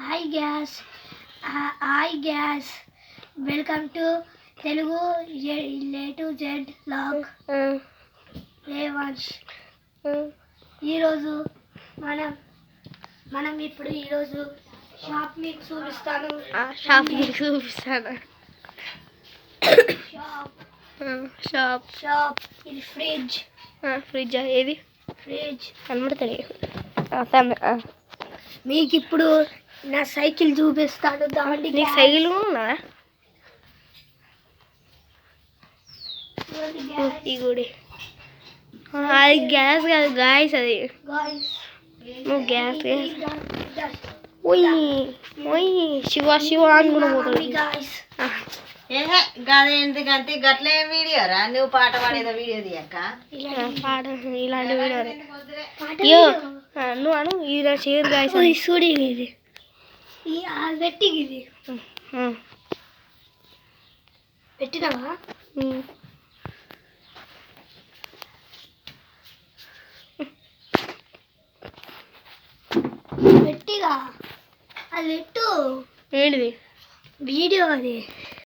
Hi guys welcome to Telugu A to Z blog Revansh. ఈరోజు మనం ఇప్పుడు ఈరోజు షాప్ మీకు చూపిస్తాను. షాప్ ఇది ఫ్రిడ్జ్ ఏది ఫ్రిడ్జ్ కనబడతాయి. మీకు ఇప్పుడు నా సైకిల్ చూపిస్తాను. దాంట్లో నీకు సైకిల్ ఉన్నదా? ఈ గుడి అది గ్యాస్ కాదు గాయస్, అది నువ్వు గ్యాస్ శివ అనుకున్న పోతాడు. ఎందుకంటే గట్లే వీడియో రా, నువ్వు పాట పాడేదో వీడియో తీయక్క పాట ఇలాంటి వీడియో నువ్వు అను. ఇది షేర్ గాయస్ చూడి ఇది పెట్టి ఇది పెట్టినావా? పెట్టిగా అది పెట్టు. ఏంటిది వీడియో అది